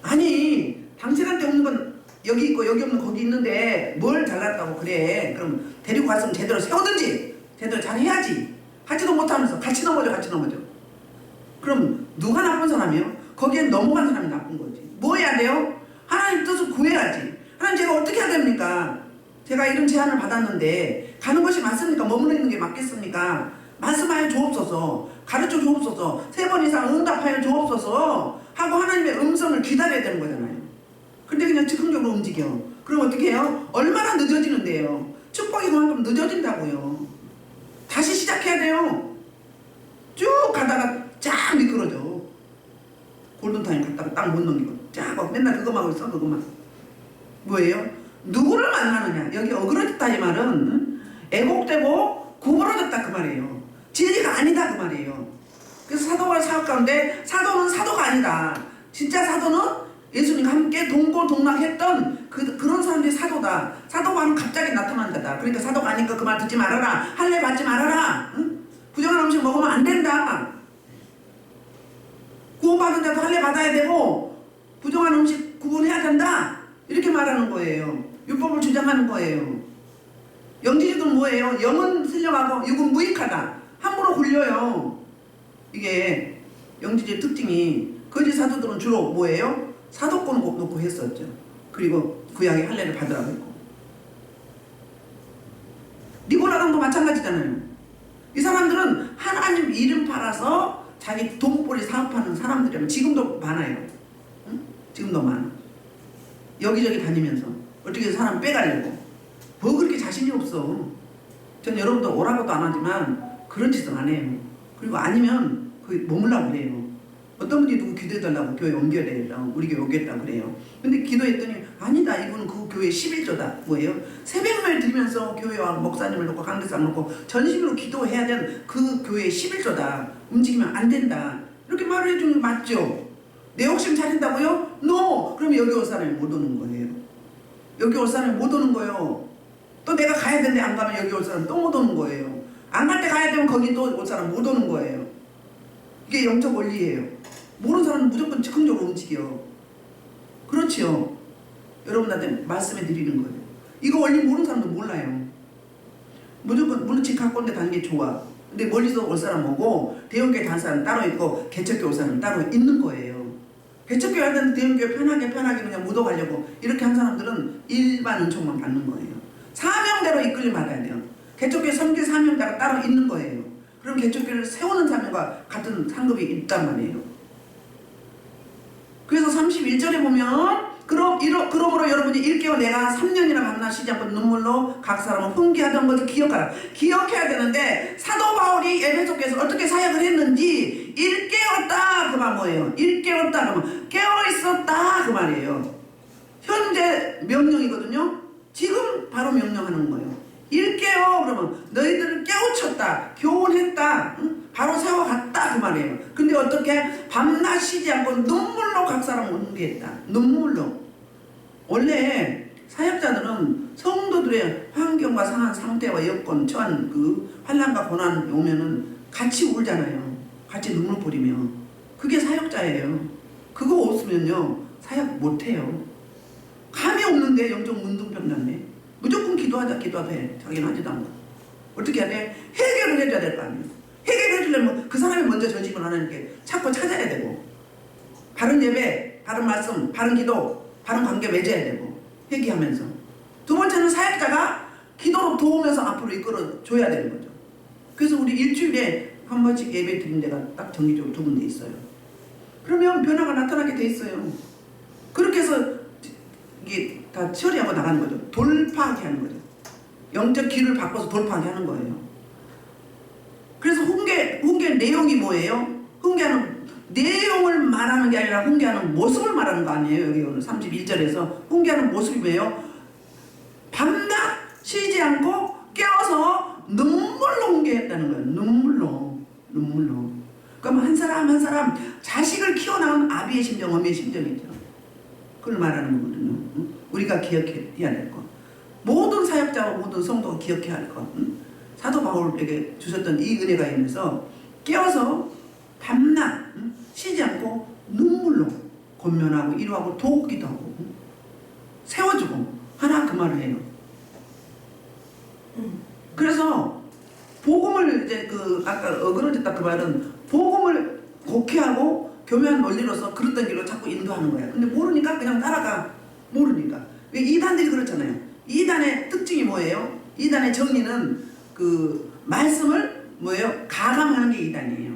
아니 당신한테 없는 건 여기 있고 여기 없는 거기 있는데 뭘 잘났다고 그래. 그럼 데리고 갔으면 제대로 세우든지 제대로 잘해야지. 하지도 못하면서 같이 넘어져. 그럼 누가 나쁜 사람이에요? 거기엔 넘어간 사람이 나쁜 거지. 뭐 해야 돼요? 하나님 뜻을 구해야지. 하나님 제가 어떻게 해야 됩니까? 제가 이런 제안을 받았는데 가는 것이 맞습니까? 머무르는 게 맞겠습니까? 말씀하여 주옵소서. 가르쳐 주옵소서. 3번 이상 응답하여 주옵소서 하고 하나님의 음성을 기다려야 되는 거잖아요. 근데 그냥 즉흥적으로 움직여. 그럼 어떻게 해요? 얼마나 늦어지는데요. 축복이 그만큼 늦어진다고요. 다시 시작해야 돼요. 쭉 가다가 쫙 미끄러져. 골든타임 갔다가 딱 못 넘기고 쫙 맨날 그것만 하고 있어. 그것만. 뭐예요? 누구를 만나느냐. 여기 어그러졌다 이 말은 애곡되고 구부러졌다 그 말이에요. 진리가 아니다 그 말이에요. 그래서 사도와 사역 가운데 사도는 사도가 아니다. 진짜 사도는 예수님과 함께 동고동락했던 그런 사람들이 사도다. 사도가 하면 갑자기 나타난 자다. 그러니까 사도가 아니까 그 말 듣지 말아라. 할례 받지 말아라. 응? 부정한 음식 먹으면 안 된다. 구원받은 자도 할례 받아야 되고 부정한 음식 구분해야 된다. 이렇게 말하는 거예요. 율법을 주장하는 거예요. 영지주들은 뭐예요? 영은 슬령하고 육은 무익하다. 함부로 굴려요. 이게 영지주의 특징이 거짓 사도들은 주로 뭐예요? 사도권 놓고 했었죠. 그리고 구약의 할례를 받으라고 했고. 니고라당도 마찬가지잖아요. 이 사람들은 하나님 이름 팔아서 자기 돈벌이 사업하는 사람들이라면 지금도 많아요. 응? 지금도 많아. 여기저기 다니면서 어떻게 사람 빼가려고. 뭐 그렇게 자신이 없어. 전 여러분도 오라고도 안 하지만 그런 짓은 안 해요. 그리고 아니면 머물라고 그래요. 어떤 분이 누구 기도해달라고 교회 옮겨야 되려고 우리 교회 오겠다고 그래요. 근데 기도했더니 아니다. 이분은 그 교회 11조다. 뭐예요? 새벽을 드리면서 교회와 목사님을 놓고 강대상 놓고 전심으로 기도해야 되는 그 교회의 11조다. 움직이면 안 된다. 이렇게 말을 해주는 게 맞죠? 내 욕심 차린다고요? No! 그럼 여기 올 사람이 못 오는 거예요. 여기 올 사람이 못 오는 거예요. 또 내가 가야 되는데 안 가면 여기 올 사람 또 못 오는 거예요. 안 갈 때 가야 되면 거기 또 올 사람 못 오는 거예요. 이게 영적 원리예요. 모르는 사람은 무조건 즉흥적으로 움직여. 그렇지요. 여러분한테 말씀해 드리는 거예요. 이거 원리 모르는 사람도 몰라요. 무조건 물론 집 갖고 온데 다니는 게 좋아. 근데 멀리서 올 사람 오고 대형교회 간 사람 따로 있고 개척교회 올 사람 따로 있는 거예요. 개척교회 할 때는 대형교회 편하게 그냥 묻어가려고 이렇게 한 사람들은 일반 은총만 받는 거예요. 사명대로 이끌림 받아야 돼요. 개척교회 섬길 사명자가 따로 있는 거예요. 그럼 개척교회를 세우는 사명과 같은 상급이 있단 말이에요. 그래서 31절에 보면 그러므로 여러분이 일깨워 내가 3년이나 밤낮 쉬지 않고 눈물로 각 사람은 훈계하던 것을 기억하라. 기억해야 되는데 사도 바울이 에베소교에서 어떻게 사역을 했는지 일깨웠다 그 말 뭐예요? 일깨웠다 그러면 깨어있었다 그 말이에요. 현재 명령이거든요. 지금 바로 명령하는 거예요. 일깨워 그러면 너희들을 깨우쳤다 교훈했다 바로 세워갔다 그 말이에요. 근데 어떻게 밤낮 쉬지 않고 눈물로 각 사람을 훈계했다. 눈물로. 원래 사역자들은 성도들의 환경과 상한 상태와 여건 처한 그 환난과 고난 오면은 같이 울잖아요. 같이 눈물 뿌리며. 그게 사역자예요. 그거 없으면요 사역 못해요. 감이 없는데 영적 문둥병 났네. 무조건 기도하자 해. 자기는 하지도 않고. 어떻게 해야 돼? 해결을 해줘야 될 거 아니에요. 해결을 해주려면 그 사람이 먼저 저 집을 하나님께 찾고 찾아야 되고 바른 예배, 바른 말씀, 바른 기도, 바른 관계 맺어야 되고 회개하면서 두 번째는 사역자가 기도로 도우면서 앞으로 이끌어줘야 되는 거죠. 그래서 우리 일주일에 한 번씩 예배 드린 데가 딱 정기적으로 2군데 있어요. 그러면 변화가 나타나게 돼 있어요. 그렇게 해서 이게 다 처리하고 나가는 거죠. 돌파하게 하는 거죠. 영적 길을 바꿔서 돌파하게 하는 거예요. 그래서 훈계 내용이 뭐예요? 훈계하는 내용을 말하는 게 아니라 훈계하는 모습을 말하는 거 아니에요. 여기 오늘 31절에서 훈계하는 모습이 뭐예요? 밤낮 쉬지 않고 깨워서 눈물로 훈계했다는 거예요. 눈물로. 그럼 한 사람 한 사람 자식을 키워나온 아비의 심정, 어미의 심정이죠. 그걸 말하는 거거든요. 우리가 기억해야 될 것. 모든 사역자와 모든 성도가 기억해야 할 것. 사도 바울에게 주셨던 이 은혜가 있면서 깨워서 밤낮 쉬지 않고 눈물로 권면하고 위로하고 돕기도 하고 세워주고 하나 그 말을 해요. 그래서 복음을 이제 그 아까 어그러졌다 그 말은 복음을 곡해하고 교묘한 원리로서 그릇된 길로 자꾸 인도하는 거야. 근데 모르니까 그냥 따라가. 모르니까. 왜 이단들이 그렇잖아요. 이단의 특징이 뭐예요? 이단의 정의는 그 말씀을 뭐예요? 가감하는 게 이단이에요.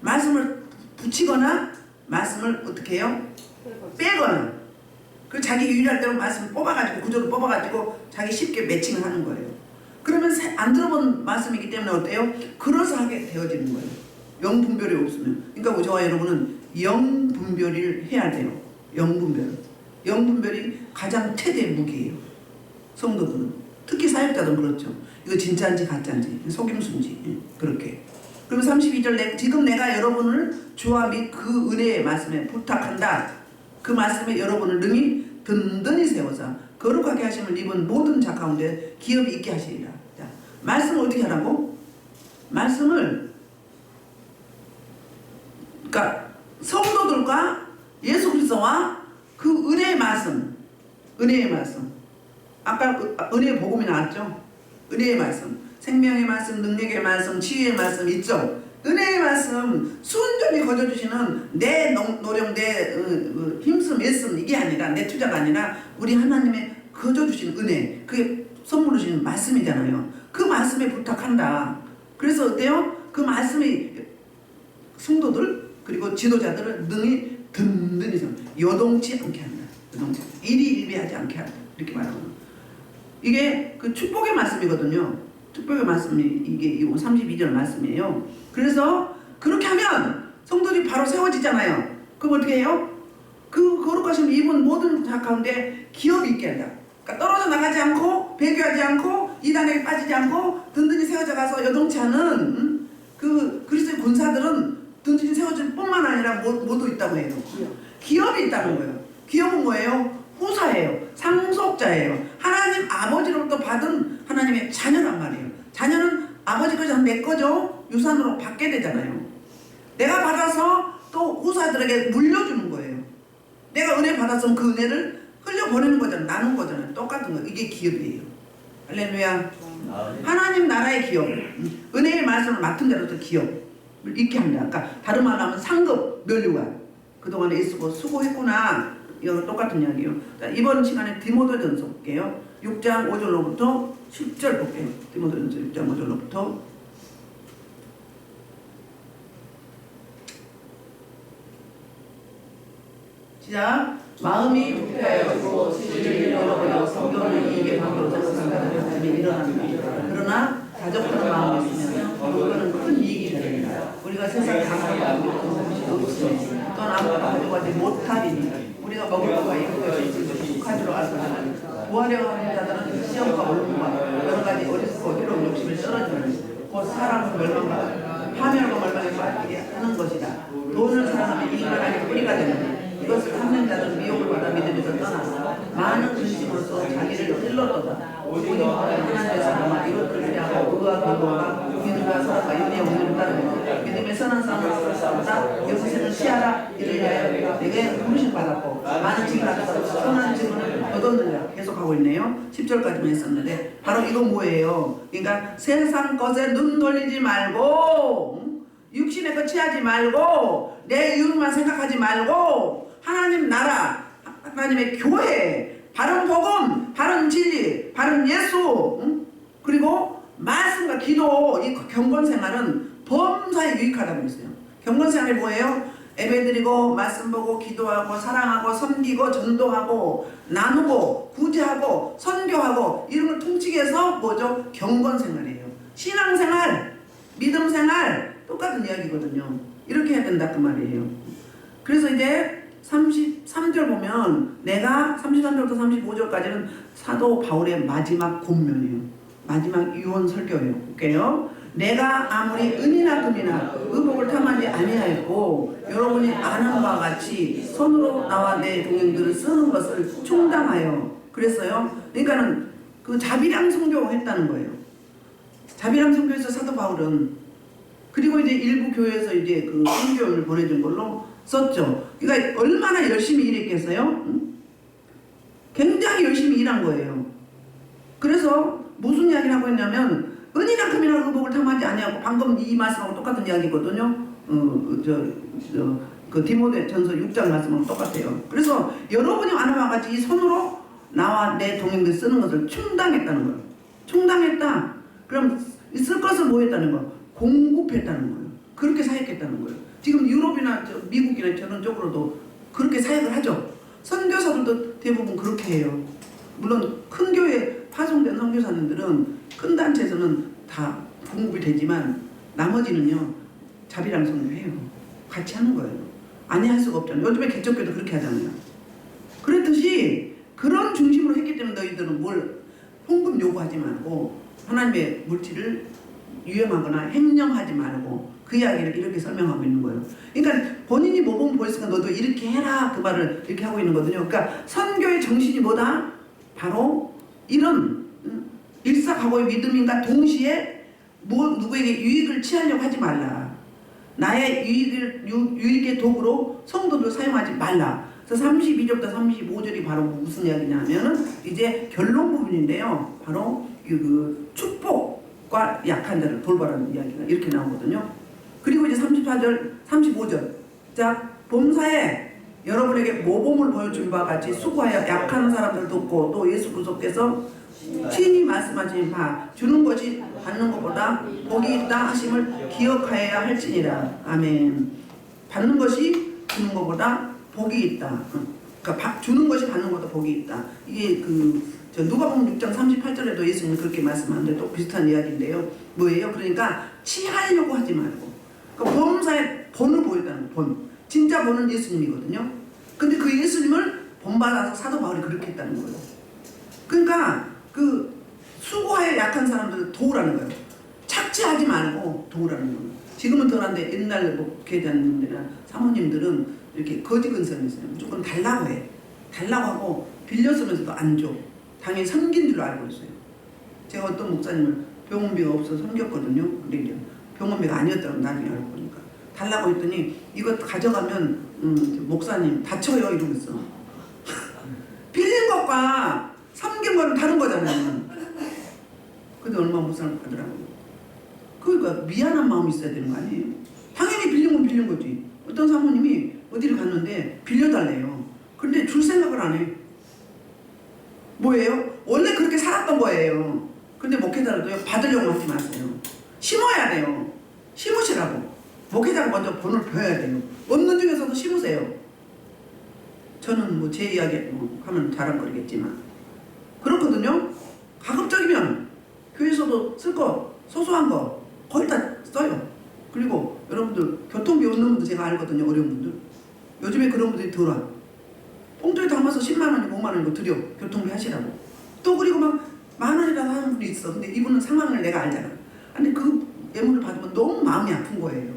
말씀을 붙이거나 말씀을 어떻게 해요? 빼거나. 그 자기 유일할 대로 말씀을 뽑아가지고 구조를 뽑아가지고 자기 쉽게 매칭을 하는 거예요. 그러면 안 들어본 말씀이기 때문에 어때요? 그러서하게 되어지는 거예요. 영분별이 없으면. 그러니까 저와 여러분은 영분별을 해야 돼요. 영분별이 가장 최대의 무기예요. 성도들은. 특히 사역자들은 그렇죠. 이거 진짜인지 가짜인지 속임수인지 그렇게. 그럼 32절 지금 내가 여러분을 주와 및 그 은혜의 말씀에 부탁한다. 그 말씀에 여러분을 능히 든든히 세워서 거룩하게 하심을 입은 모든 자 가운데 기업이 있게 하시리라. 자, 말씀을 어떻게 하라고? 말씀을 그러니까 성도들과 예수 그리스도와 그 은혜의 말씀 아까 은혜의 복음이 나왔죠? 은혜의 말씀 생명의 말씀, 능력의 말씀, 치유의 말씀 있죠? 은혜의 말씀 순전히 거저주시는 내 노력, 내 힘씀, 애씀 이게 아니라 내 투자가 아니라 우리 하나님의 거저주신 은혜 그게 선물로 주시는 말씀이잖아요. 그 말씀에 부탁한다. 그래서 어때요? 그 말씀이 성도들 그리고 지도자들을 능히 든든히 요동치 않게 한다. 일희일비하지 않게 한다. 이렇게 말하거든요. 이게 그 축복의 말씀이거든요. 축복의 말씀이 이게 32절 말씀이에요. 그래서 그렇게 하면 성도들이 바로 세워지잖아요. 그럼 어떻게 해요? 그 거룩하신 입은 모든 자 가운데 기업이 있게 한다. 그러니까 떨어져 나가지 않고 배교하지 않고 이단에 빠지지 않고 든든히 세워져 가서 여동치 않은 그 그리스도의 군사들은 든든히 세워질 뿐만 아니라 뭐도 있다고 해요. 기업이 있다는 거예요. 기업은 뭐예요? 후사예요. 상속자예요. 하나님 아버지로부터 받은 하나님의 자녀란 말이에요. 자녀는 아버지 거죠. 내 거죠. 유산으로 받게 되잖아요. 내가 받아서 또 후사들에게 물려주는 거예요. 내가 은혜 받았으면 그 은혜를 흘려보내는 거잖아요. 나눈 거잖아요. 똑같은 거. 이게 기업이에요. 할렐루야. 하나님 나라의 기업, 은혜의 말씀을 맡은 자로서 기업을 잊게 합니다. 그러니까 다른 말로 하면 상급, 면류관. 그동안에 애쓰고 수고했구나. 이거 똑같은 이야기예요. 자, 이번 시간에 디모데전서 볼게요. 6장 5절로부터 10절 볼게요. 디모데전서 6장 5절로부터 시작. 마음이 부패하였고 진리를 잃어버려 성경을 이익에 바꾸려고 생각하는 사람이 일어납니다. 그러나 자족하는 마음이 있으면 그거는 큰 이익이 됩니다. 우리가 세상 다 가져가고 것이 없으니 또는 아무것도 가져가지 못하리니 우리가 먹을 것과 입을 것이 있을 것이 가지로 알거니와 구하려고 하는 자들은 시험과 올무와 여러 가지 어리석고 이런 욕심을 떨어지는 곧 사랑과 멸망과 파멸과 멸망에 빠지게 하는 것이다. 돈을 사랑하면 이만하게 뿌리가 되는데 이것을 참는 자들은 미혹을 받아 믿음에서 떠나 많은 근심으로써 자기를 찔러도다. 오직 하나님의 사랑과 이것을 그리하고 의와 근거와 믿음과 사랑과 인내의 온유를 따르며 믿음의 선한 싸움을 싸우다 여기서는 시하라 이를 위하여 내게 부르심 받았고 많은 징을 받았고 선한 증언을 얻었느냐 계속하고 있네요. 10절까지만 했었는데 바로 이거 뭐예요? 그러니까 세상 것에 눈 돌리지 말고 육신에 거치하지 말고 내 이웃만 생각하지 말고 하나님 나라, 하나님의 교회, 바른 복음, 바른 진리, 바른 예수, 그리고 말씀과 기도, 이 경건생활은 범사에 유익하다고 했어요. 경건생활이 뭐예요? 예배드리고 말씀 보고 기도하고 사랑하고 섬기고 전도하고 나누고 구제하고 선교하고 이런 걸 통치게 해서 뭐죠? 경건생활이에요. 신앙생활, 믿음생활 똑같은 이야기거든요. 이렇게 해야 된다 그 말이에요. 그래서 이제 33절 보면 내가 33절부터 35절까지는 사도 바울의 마지막 권면이에요. 마지막 유언 설교예요. 볼게요. 내가 아무리 은이나 금이나 의복을 탐하지 아니하였고 여러분이 아는 바와 같이 손으로 나와 내 동행들을 쓰는 것을 충당하여 그랬어요. 그러니까는 그 자비랑 선교했다는 거예요. 자비랑 선교에서 사도 바울은 그리고 이제 일부 교회에서 이제 그 선교를 보내준 걸로 썼죠. 그러니까 얼마나 열심히 일했겠어요? 굉장히 열심히 일한 거예요. 그래서 무슨 이야기를 하고 있냐면 은이나 금이나 의복을 탐하지 아니하고 방금 이 말씀하고 똑같은 이야기거든요. 그 디모데전서 6장 말씀하고 똑같아요. 그래서 여러분이 아는 같이 이 손으로 나와 내 동행들 쓰는 것을 충당했다는 거예요. 충당했다. 그럼 쓸 것을 뭐 했다는 거? 공급했다는 거예요. 그렇게 사역했다는 거예요. 지금 유럽이나 미국이나 저런 쪽으로도 그렇게 사역을 하죠. 선교사들도 대부분 그렇게 해요. 물론 큰 교회에 파송된 선교사님들은 큰 단체에서는 다 공급이 되지만 나머지는요 자비랑 선교해요. 같이 하는 거예요. 아니 할 수가 없잖아요. 요즘에 개척교도 그렇게 하잖아요. 그랬듯이 그런 중심으로 했기 때문에 너희들은 뭘 헌금 요구하지 말고 하나님의 물질을 유용하거나 횡령하지 말고 그 이야기를 이렇게 설명하고 있는 거예요. 그러니까 본인이 뭐 보면 보였으니까 너도 이렇게 해라 그 말을 이렇게 하고 있는 거거든요. 그러니까 선교의 정신이 뭐다? 바로 이런 일사각오의 믿음인가 동시에 누구에게 유익을 취하려고 하지 말라. 나의 유익의 도구로 성도들 사용하지 말라. 그래서 32절부터 35절이 바로 무슨 이야기냐면은 이제 결론 부분인데요. 바로 그 축복과 약한 자를 돌보라는 이야기가 이렇게 나오거든요. 그리고 이제 34절, 35절. 자, 범사에 여러분에게 모범을 보여준 바와 같이 수고하여 약한 사람들 돕고 또 예수 그리스도께서 친히 말씀하신 바 주는 것이 받는 것보다 복이 있다 하심을 기억하여야 할지니라. 아멘. 받는 것이 주는 것보다 복이 있다. 그러니까 주는 것이 받는 것보다 복이 있다. 이게 누가복음 6장 38절에도 예수님이 그렇게 말씀하는데 또 비슷한 이야기인데요. 뭐예요? 그러니까 취하려고 하지 말고 그러니까 범사에 본을 보였다는 거예요. 본. 진짜 본은 예수님이거든요. 근데 그 예수님을 본받아서 사도 바울이 그렇게 했다는 거예요. 그러니까 그 수고하여 약한 사람들을 도우라는 거예요. 착취하지 말고 도우라는 거예요. 지금은 덜한데 옛날 목회자님들이나 사모님들은 이렇게 거지 근성이 있어요. 무조건 달라고 해. 달라고 하고 빌려쓰면서도 안 줘. 당연히 섬긴 줄로 알고 있어요. 제가 어떤 목사님을 병원비가 없어서 섬겼거든요. 근데 병원비가 아니었다고 나중에 알고 보니까 달라고 했더니 이거 가져가면 목사님 다쳐요 이러면서 빌린 것과 섬긴 거는 다른 거잖아요. 근데 얼마 못 살고 가더라고요. 그러니까 미안한 마음이 있어야 되는 거 아니에요? 당연히 빌린 건 빌린 거지. 어떤 사모님이 어디를 갔는데 빌려달래요. 근데 줄 생각을 안 해. 뭐예요? 원래 그렇게 살았던 거예요. 근데 목회자들도요, 받으려고 하지 마세요. 심어야 돼요. 심으시라고. 목회자가 먼저 본을 벼야 돼요. 없는 중에서도 심으세요. 저는 뭐 제 이야기 뭐 하면 자랑거리겠지만 그렇거든요. 가급적이면 교회에서도 쓸 거, 소소한 거 거의 다 써요. 그리고 여러분들 교통비 없는 분들 제가 알거든요. 어려운 분들. 요즘에 그런 분들이 덜 와. 봉투에 담아서 10만 원이고 5만 원이고 드려. 교통비 하시라고. 또 그리고 막 10,000원이라도 하는 분이 있어. 근데 이분은 상황을 내가 알잖아. 근데 그 예물을 받으면 너무 마음이 아픈 거예요.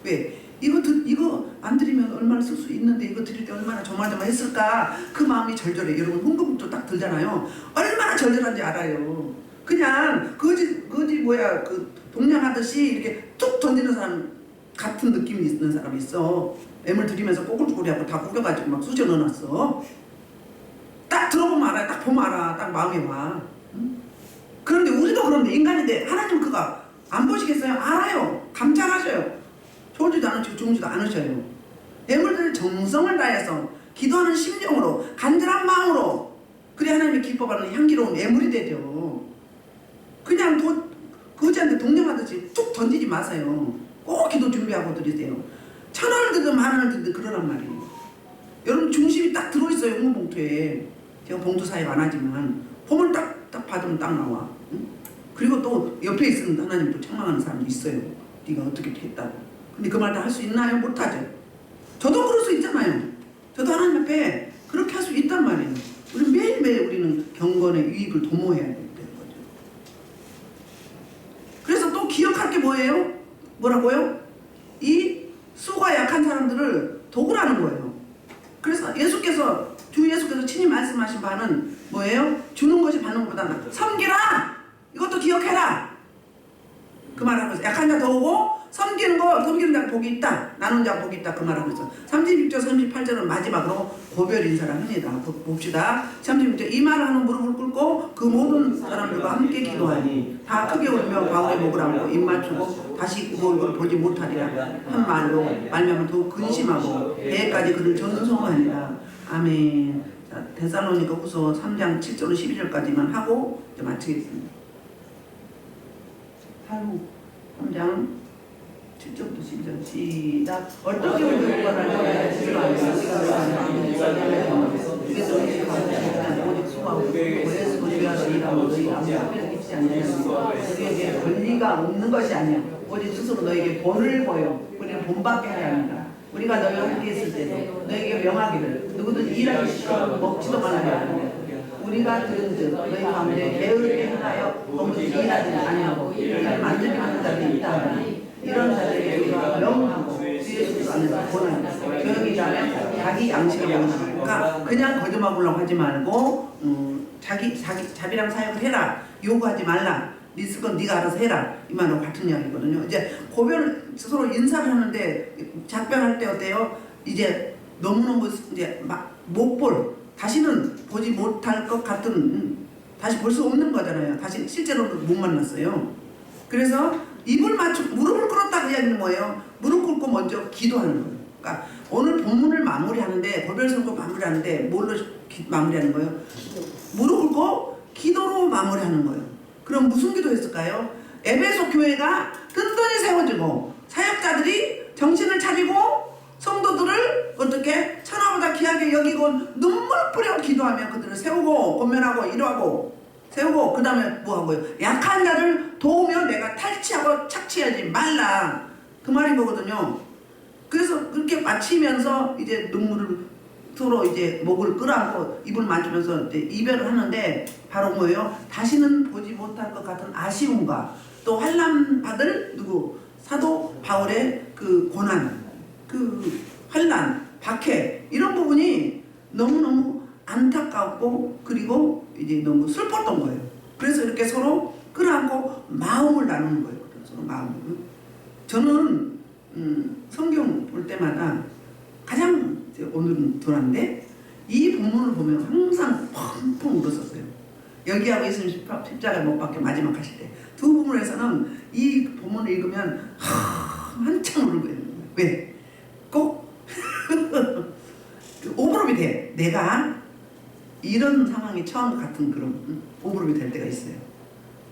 왜? 이거 안 드리면 얼마나 쓸 수 있는데 이거 드릴 때 얼마나 조마조마했을까. 그 마음이 절절해. 여러분 헌금도 딱 들잖아요. 얼마나 절절한지 알아요. 그냥 거지 그 동냥하듯이 이렇게 툭 던지는 사람 같은 느낌이 있는 사람이 있어. 애물 드리면서 꼬글꼬글하고 다 구겨가지고 막 쑤셔 넣어놨어. 딱 들어보면 알아요. 딱 보면 알아. 딱 마음이 와. 응? 그런데 우리도 그런데 인간인데 하나님 그가 안 보시겠어요? 알아요. 감찰하셔요. 좋은지도 않으시고 좋은지도 않으셔요. 애물들의 정성을 다해서 기도하는 심령으로 간절한 마음으로 그래 하나님이 기뻐하는 향기로운 애물이 되죠. 그냥 거지한테 동냥하듯이 툭 던지지 마세요. 꼭 기도 준비하고 드리세요. 1,000원을 드든 10,000원을 드든 그러란 말이에요. 여러분 중심이 딱 들어있어요. 헌금 봉투에. 제가 봉투 사역 안 하지만 폼을 딱 받으면 딱 나와. 응? 그리고 또 옆에 있으면 하나님 또 책망하는 사람도 있어요. 네가 어떻게 했다고. 근데 그 말 다 할 수 있나요? 못하죠. 저도 그럴 수 있잖아요. 저도 하나님 앞에 그렇게 할 수 있단 말이에요. 우리 매일매일 우리는 경건의 유익을 도모해야 되는 거죠. 그래서 또 기억할 게 뭐예요? 뭐라고요? 이 수가 약한 사람들을 도구라는 거예요. 그래서 주 예수께서 친히 말씀하신 바는 뭐예요? 주는 것이 받는 것보다는 섬기라! 이것도 기억해라! 그 말하고 있어요. 약한 자 도우고 섬기는 자가 복이 있다. 나눈 자가 복이 있다. 그 말하고 있어요. 36절 38절은 마지막으로 고별 인사를 합니다. 봅시다. 36절 이 말을 하는 무릎을 꿇고 그 모든 사람들과 함께 기도하니 다 크게 울며 바울의 목을 안고 입 맞추고 다시 그 얼굴을 보지 못하리라 한 말로 말미암아 더욱 근심하고 배에까지 그를 전송하니라. 아멘. 자, 데살로니가 후서 3장 7절 12절까지만 하고 이제 마치겠습니다. 3장 7절부터 12절 시작. 어떻게 우리 구원하려고 주를 알고 오직 수하고 오래서 주야로 일하고 너희 아무 특별히 입지 아니하고 너희에게 권리가 없는 것이 아니야. 오직 스스로 너희에게 본을 보여. 우리는 본받게 하려 합니다. 우리가 너희와 함께 있을 때도 너희에게 명하기를 누구든 일하기 싫어 먹지도 말아야 하는데 우리가 들은즉 너희 가운데 게으르게 행하여 너무지 일하지 아니하고 일을 만들게 하는 자들이 있다 하니 이런 자들에게 우리가 명하고 주 예수 안에서 권한다. 조용히 자면 자기 양식을 먹는 거니까 그냥 거짓말하려고 하지 말고 자비랑 사역을 해라. 요구하지 말라. 네 쓸 건 네가 알아서 해라. 이 말하고 같은 이야기거든요. 이제 고별 서로 인사를 하는데 작별할 때 어때요? 이제 너무너무 이제 못 볼 다시는 보지 못할 것 같은 다시 볼 수 없는 거잖아요. 다시 실제로 못 만났어요. 그래서 입을 맞추고 무릎을 꿇었다 그 이야기는 뭐예요? 무릎 꿇고 먼저 기도하는 거예요. 그러니까 오늘 본문을 마무리하는데 고별 선고 마무리하는데 뭘로 마무리하는 거예요? 무릎 꿇고 기도로 마무리하는 거예요. 그럼 무슨 기도했을까요? 에베소 교회가 든든히 세워지고 사역자들이 정신을 차리고 성도들을 어떻게 천하보다 귀하게 여기고 눈물 뿌려 기도하며 그들을 세우고 권면하고 이루하고 세우고 그 다음에 뭐하고요? 약한 자를 도우며 내가 탈취하고 착취하지 말라 그 말인 거거든요. 그래서 그렇게 마치면서 이제 눈물을 서로 이제 목을 끌어안고 입을 만지면서 이제 이별을 하는데 바로 뭐예요? 다시는 보지 못할 것 같은 아쉬움과 또 환난 받을 누구? 사도 바울의 그 고난, 그 환난, 박해 이런 부분이 너무너무 안타깝고 그리고 이제 너무 슬펐던 거예요. 그래서 이렇게 서로 끌어안고 마음을 나누는 거예요. 서로 마음을. 저는 성경 볼 때마다 가장 오늘은 덜한데 이 본문을 보면 항상 펑펑 울었었어요. 여기하고 있으면 십자가에 못 박혀 마지막 하실 때. 두 부분에서는 이 본문을 읽으면 한참 울고 있는 거예요. 왜? 꼭 오버랩이 돼. 내가 이런 상황이 처음 같은 그런 오버랩이 될 때가 있어요.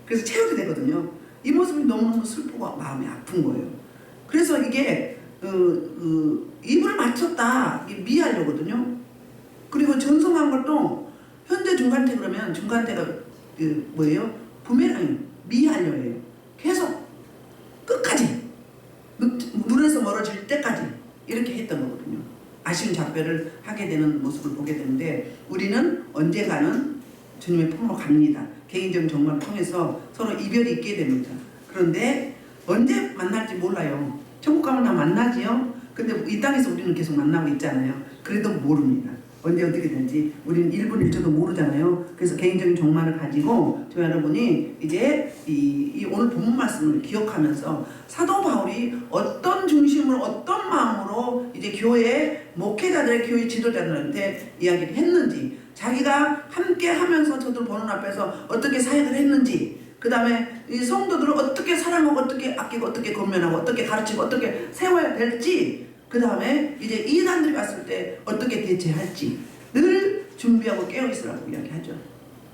그래서 체육이 되거든요. 이 모습이 너무너무 슬프고 마음이 아픈 거예요. 그래서 이게 입을 맞췄다 미하려거든요. 그리고 전송한 것도 현재 중간태 그러면 중간태가 뭐예요? 부메랑이 미하려예요. 계속 끝까지 눈에서 멀어질 때까지 이렇게 했던 거거든요. 아쉬운 작별을 하게 되는 모습을 보게 되는데 우리는 언젠가는 주님의 품으로 갑니다. 개인적인 정말을 통해서 서로 이별이 있게 됩니다. 그런데 언제 만날지 몰라요. 천국 가면 다 만나지요. 근데 이 땅에서 우리는 계속 만나고 있잖아요. 그래도 모릅니다. 언제 어떻게 될지 우리는 1분 1초도 모르잖아요. 그래서 개인적인 종말을 가지고 저 여러분이 이제 이 오늘 본문 말씀을 기억하면서 사도 바울이 어떤 중심으로 어떤 마음으로 이제 교회 목회자들 교회 지도자들한테 이야기를 했는지 자기가 함께 하면서 저들 보는 앞에서 어떻게 사역을 했는지 그 다음에 이 성도들을 어떻게 사랑하고 어떻게 아끼고 어떻게 건면하고 어떻게 가르치고 어떻게 세워야 될지 그 다음에 이제 이단들이 왔을 때 어떻게 대처할지 늘 준비하고 깨어있으라고 이야기하죠.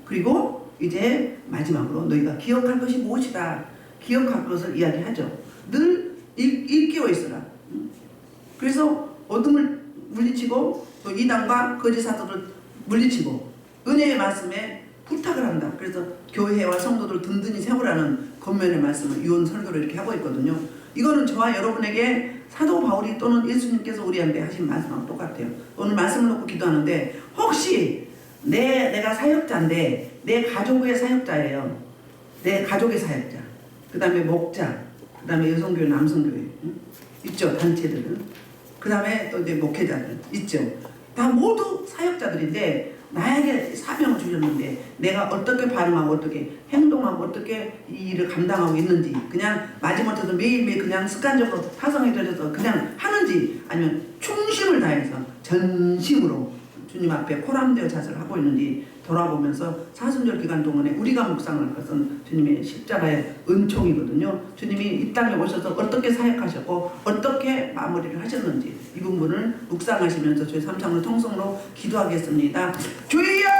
그리고 이제 마지막으로 너희가 기억할 것이 무엇이다. 기억할 것을 이야기하죠. 늘 일깨어있으라. 그래서 어둠을 물리치고 또 이단과 거짓 사도를 물리치고 은혜의 말씀에 부탁을 한다. 그래서 교회와 성도들 든든히 세우라는 겉면의 말씀을 유언 설교를 이렇게 하고 있거든요. 이거는 저와 여러분에게 사도 바울이 또는 예수님께서 우리한테 하신 말씀하고 똑같아요. 오늘 말씀을 놓고 기도하는데 혹시 내가 사역자인데 내 가족의 사역자예요. 내 가족의 사역자. 그 다음에 목자. 그 다음에 여성교회 남성교회 있죠. 단체들은. 그 다음에 또 이제 목회자들 있죠. 다 모두 사역자들인데 나에게 사명을 주셨는데 내가 어떻게 반응하고 어떻게 행동하고 어떻게 이 일을 감당하고 있는지 그냥 마지못해서 매일매일 그냥 습관적으로 타성에 들여서 그냥 하는지 아니면 충심을 다해서 전심으로 주님 앞에 포람되어 자세를 하고 있는지 돌아보면서 사순절 기간 동안에 우리가 묵상할 것은 주님의 십자가의 은총이거든요. 주님이 이 땅에 오셔서 어떻게 사역하셨고 어떻게 마무리를 하셨는지 이 부분을 묵상하시면서 저희 삼창로 통성으로 기도하겠습니다. 주여!